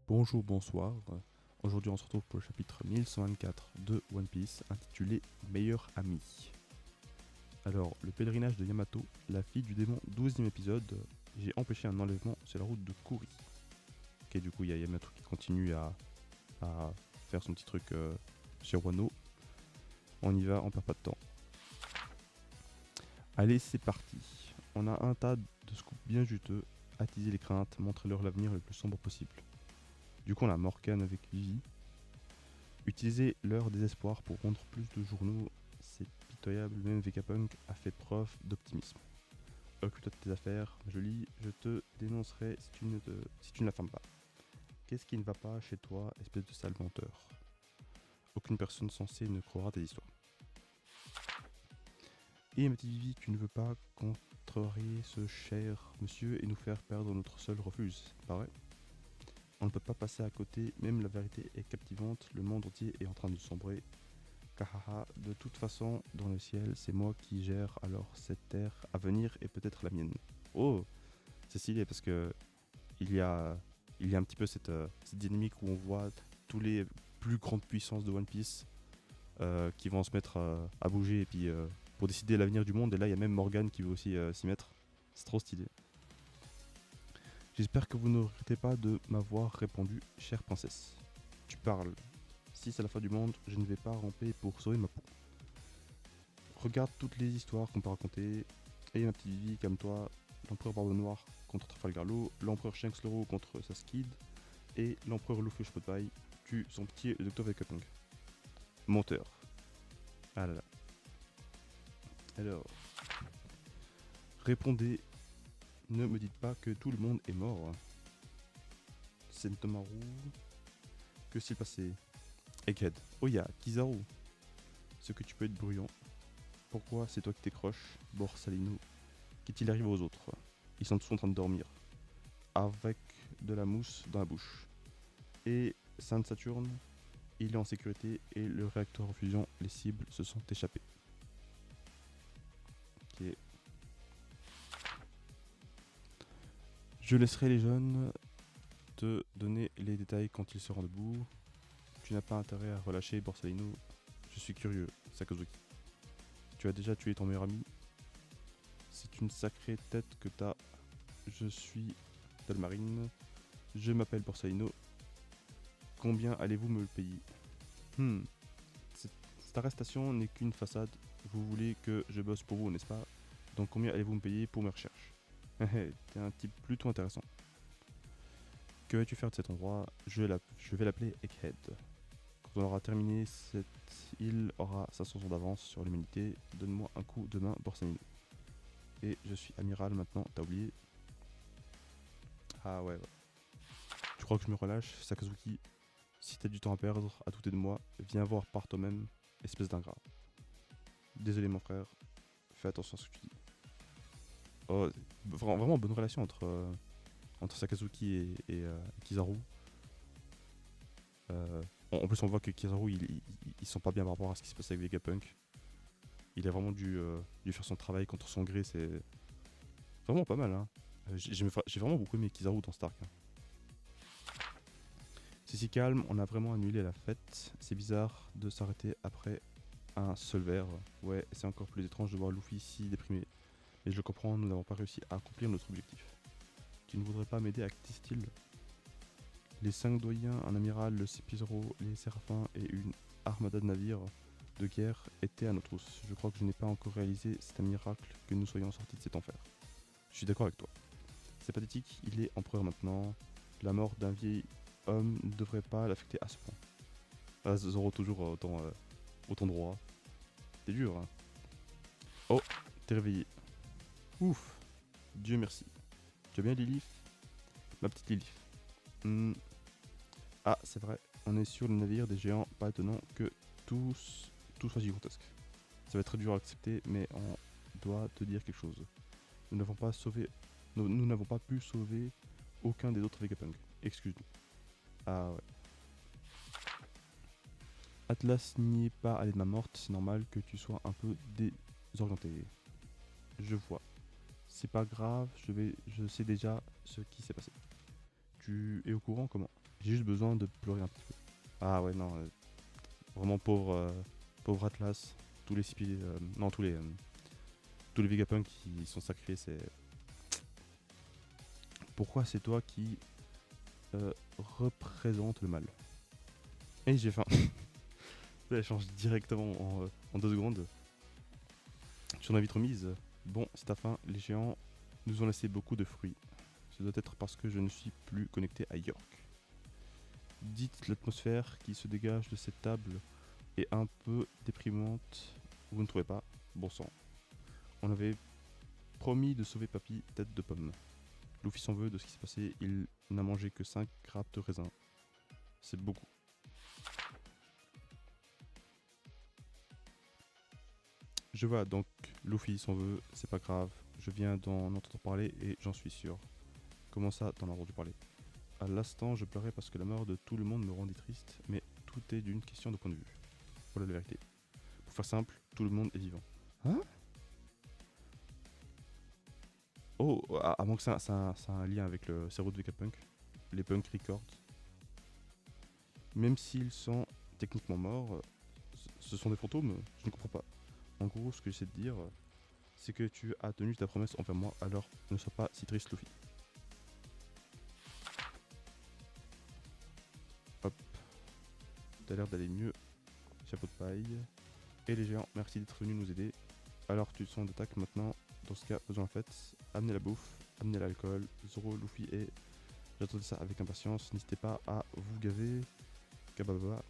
Bonjour, bonsoir. Aujourd'hui, on se retrouve pour le chapitre 1124 de One Piece, intitulé Meilleur ami. Alors, le pèlerinage de Yamato, la fille du démon, 12e épisode. J'ai empêché un enlèvement sur la route de Kuri. Ok, du coup, il y a Yamato qui continue à faire son petit truc sur Wano. On y va, on perd pas de temps. Allez, c'est parti. On a un tas de scoops bien juteux, attiser les craintes, montrer leur l'avenir le plus sombre possible. Du coup, on a Morgan avec Vivi. Utiliser leur désespoir pour rendre plus de journaux, c'est pitoyable, même Vegapunk a fait preuve d'optimisme. Occupe-toi de tes affaires, jolie, je te dénoncerai si tu ne la fermes pas. Qu'est-ce qui ne va pas chez toi, espèce de sale menteur? Aucune personne censée ne croira tes histoires. Et ma petite Vivi, tu ne veux pas contrarier ce cher monsieur et nous faire perdre notre seul refuge, c'est pas vrai? On ne peut pas passer à côté, même la vérité est captivante, le monde entier est en train de sombrer. Kahaha, de toute façon, dans le ciel, c'est moi qui gère alors cette terre à venir et peut-être la mienne. Oh, c'est stylé parce que il y a un petit peu cette dynamique où on voit tous les plus grandes puissances de One Piece qui vont se mettre à bouger et puis pour décider l'avenir du monde. Et là, il y a même Morgan qui veut aussi s'y mettre. C'est trop stylé. J'espère que vous ne regrettez pas de m'avoir répondu, chère princesse. Tu parles. Si c'est la fin du monde, je ne vais pas ramper pour sauver ma peau. Regarde toutes les histoires qu'on peut raconter. Et ma petite vie, comme toi, l'empereur Barbe Noire contre Trafalgar Law, l'empereur Shanks Loro contre Saskid, et l'empereur Luffy Chapeau de Paille tue son petit Dr. Vegapunk. Menteur. Ah là là. Alors, répondez, ne me dites pas que tout le monde est mort. Sentomaru, que s'est passé? Egghead. Oh ya, Kizaru. Ce que tu peux être bruyant. Pourquoi c'est toi qui t'écroches, Borsalino? Qu'est-il arrivé aux autres? Ils sont tous en train de dormir, avec de la mousse dans la bouche. Et Saint Saturne, il est en sécurité et le réacteur en fusion, les cibles se sont échappées. Ok. Je laisserai les jeunes te donner les détails quand ils seront debout. Tu n'as pas intérêt à relâcher Borsalino. Je suis curieux, Sakazuki. Tu as déjà tué ton meilleur ami? C'est une sacrée tête que t'as. Je suis Dalmarine. Je m'appelle Borsalino. Combien allez-vous me le payer? Cette arrestation n'est qu'une façade. Vous voulez que je bosse pour vous, n'est-ce pas? Donc combien allez-vous me payer pour mes recherches? T'es un type plutôt intéressant. Que vas-tu faire de cet endroit? Je vais l'appeler Egghead. Quand on aura terminé, cette île aura 500 ans d'avance sur l'humanité. Donne-moi un coup de main, Borsalino. Et je suis amiral maintenant, t'as oublié? Ah ouais. Tu crois que je me relâche, Sakazuki? Si t'as du temps à perdre, à douter de moi, viens voir par toi-même, espèce d'ingrat. Désolé mon frère, fais attention à ce que tu dis. Oh, vraiment bonne relation entre Sakazuki et Kizaru. En plus on voit que Kizaru il sent pas bien par rapport à ce qui se passe avec Vegapunk. Il a vraiment dû faire son travail contre son gré, c'est vraiment pas mal. Hein. J'ai vraiment beaucoup aimé Kizaru dans Stark. Hein. C'est si calme, on a vraiment annulé la fête. C'est bizarre de s'arrêter après un seul verre. Ouais, c'est encore plus étrange de voir Luffy si déprimé. Mais je le comprends, nous n'avons pas réussi à accomplir notre objectif. Tu ne voudrais pas m'aider à quitter cette île? Les 5 doyens, un amiral, le Cipizero, les Séraphins et une armada de navires de guerre étaient à nos trousses. Je crois que je n'ai pas encore réalisé, c'est un miracle que nous soyons sortis de cet enfer. Je suis d'accord avec toi. C'est pathétique, il est empereur maintenant. La mort d'un vieil homme ne devrait pas l'affecter à ce point. Ah, Zoro toujours autant droit. T'es dur, hein. Oh, t'es réveillé. Ouf, Dieu merci. Tu vas bien Lilith? Ma petite Lilith. Ah, c'est vrai, on est sur le navire des géants, pas étonnant que tout soit gigantesque. Ça va être très dur à accepter, mais on doit te dire quelque chose. Nous n'avons pas pu sauver aucun des autres Vegapunk. Excuse-nous. Ah ouais. Atlas n'y est pas allé de ma morte, c'est normal que tu sois un peu désorienté. Je vois. C'est pas grave, je sais déjà ce qui s'est passé. Tu es au courant comment? J'ai juste besoin de pleurer un petit peu. Ah ouais, non. Vraiment pauvre Atlas. Tous les non, tous les Vegapunk qui sont sacrifiés, c'est... Pourquoi c'est toi qui représente le mal? Et j'ai faim. Ça change directement en 2 secondes. Tu en as vite remise. Bon, c'est ta faim. Les géants nous ont laissé beaucoup de fruits. Ce doit être parce que je ne suis plus connecté à York. Dites l'atmosphère qui se dégage de cette table est un peu déprimante. Vous ne trouvez pas? Bon sang. On avait promis de sauver Papy, tête de pomme. Luffy s'en veut de ce qui s'est passé. Il n'a mangé que 5 grappes de raisin. C'est beaucoup. Je vois donc, Luffy s'en veut, c'est pas grave. Je viens d'en entendre parler et j'en suis sûr. Comment ça, t'en as entendu parler? À l'instant, je pleurais parce que la mort de tout le monde me rendait triste, mais tout est d'une question de point de vue. Voilà la vérité. Pour faire simple, tout le monde est vivant. Hein? Oh, à moins que ça a un lien avec le cerveau de Vegapunk, les Punk Records. Même s'ils sont techniquement morts, ce sont des fantômes, je ne comprends pas. En gros, ce que j'essaie de dire, c'est que tu as tenu ta promesse envers moi, alors ne sois pas si triste, Luffy. Hop, t'as l'air d'aller mieux, chapeau de paille. Et les géants, merci d'être venus nous aider. Alors tu te sens d'attaque maintenant, dans ce cas, faisons la fête. Amenez la bouffe, amenez l'alcool, Zoro, Luffy et... J'attendais ça avec impatience, n'hésitez pas à vous gaver. Kababa.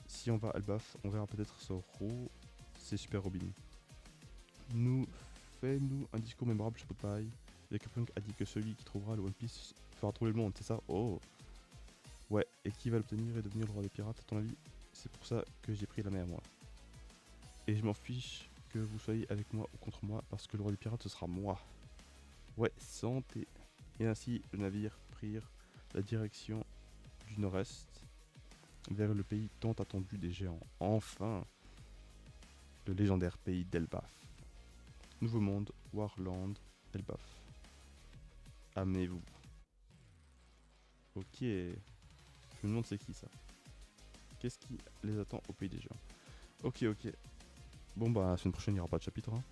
Si on va à Elbaf, on verra peut-être Zoro. C'est super Robin. Fais-nous un discours mémorable, chapeau de paille. Vegapunk a dit que celui qui trouvera le One Piece fera trouver le monde, c'est ça? Oh. Ouais, et qui va l'obtenir et devenir le roi des pirates à ton avis? C'est pour ça que j'ai pris la mer moi. Et je m'en fiche que vous soyez avec moi ou contre moi, parce que le roi des pirates ce sera moi. Ouais, santé. Et ainsi, le navire prirent la direction du nord-est, vers le pays tant attendu des géants. Enfin, le légendaire pays d'Elbaf. Nouveau monde, Warland, Elbaf. Amenez-vous. Ok. Je me demande c'est qui ça. Qu'est-ce qui les attend au pays des géants? Ok, ok. Bon bah, la semaine prochaine il n'y aura pas de chapitre. Hein.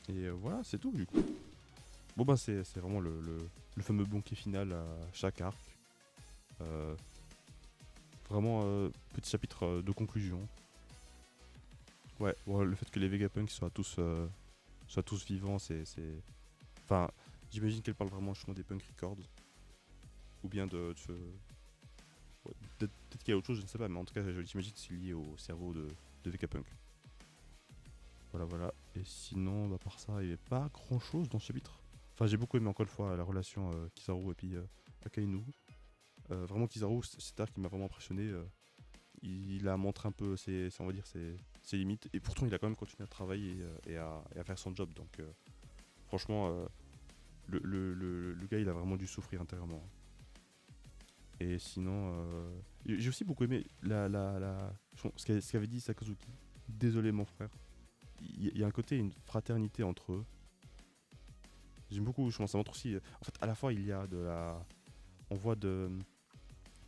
Et voilà, c'est tout du coup. Bon bah, c'est vraiment le fameux banquet final à chaque arc. Euh, Vraiment, petit chapitre de conclusion. Ouais, bon, le fait que les Vegapunk soient tous vivants, c'est... Enfin, j'imagine qu'elle parle vraiment justement des Punk Records. Ou bien ouais, peut-être qu'il y a autre chose, je ne sais pas, mais en tout cas, j'imagine que c'est lié au cerveau de Vegapunk. Voilà, voilà. Et sinon, à part ça, il n'y avait pas grand-chose dans ce chapitre. Enfin, j'ai beaucoup aimé encore une fois la relation Kizaru et puis Akainu. Vraiment, Kizaru, c'est un qui m'a vraiment impressionné. Il a montré un peu on va dire ses limites. Et pourtant, il a quand même continué à travailler et à faire son job. Donc, franchement, le gars, il a vraiment dû souffrir intérieurement. Et sinon, j'ai aussi beaucoup aimé ce qu'avait dit Sakazuki. Désolé, mon frère. Il y a un côté, une fraternité entre eux. J'aime beaucoup, je pense, ça montre aussi. En fait, à la fois, il y a on voit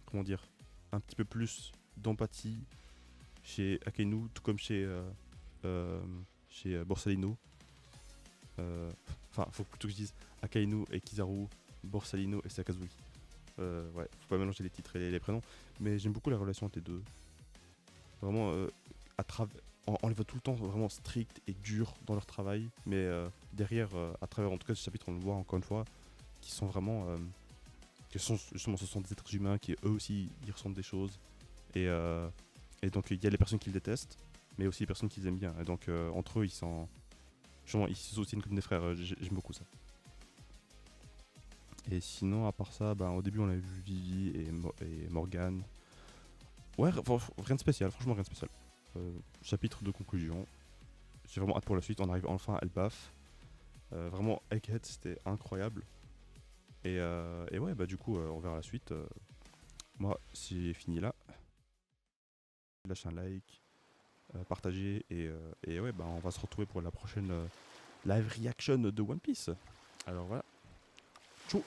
comment dire, un petit peu plus d'empathie chez Akainu, tout comme chez Borsalino. Enfin, faut plutôt que je dise Akainu et Kizaru, Borsalino et Sakazuki. Ouais, faut pas mélanger les titres et les prénoms, mais j'aime beaucoup la relation entre les deux. Vraiment, on les voit tout le temps vraiment stricts et durs dans leur travail, mais derrière, à travers en tout cas ce chapitre, on le voit encore une fois, qui sont vraiment, justement, ce sont des êtres humains qui eux aussi ils ressentent des choses, et donc il y a les personnes qui le détestent, mais aussi les personnes qui les aiment bien, et donc entre eux ils se soutiennent comme des frères. J'aime beaucoup ça. Et sinon, à part ça, au début on avait vu Vivi et Morgane. Ouais, rien de spécial, franchement rien de spécial. Chapitre de conclusion. J'ai vraiment hâte pour la suite. On arrive enfin à Elbaf. Vraiment, Egghead, c'était incroyable. Et ouais, du coup, on verra la suite. Moi, c'est fini là. Lâchez un like, partagez. Et ouais, on va se retrouver pour la prochaine live reaction de One Piece. Alors voilà. Ciao.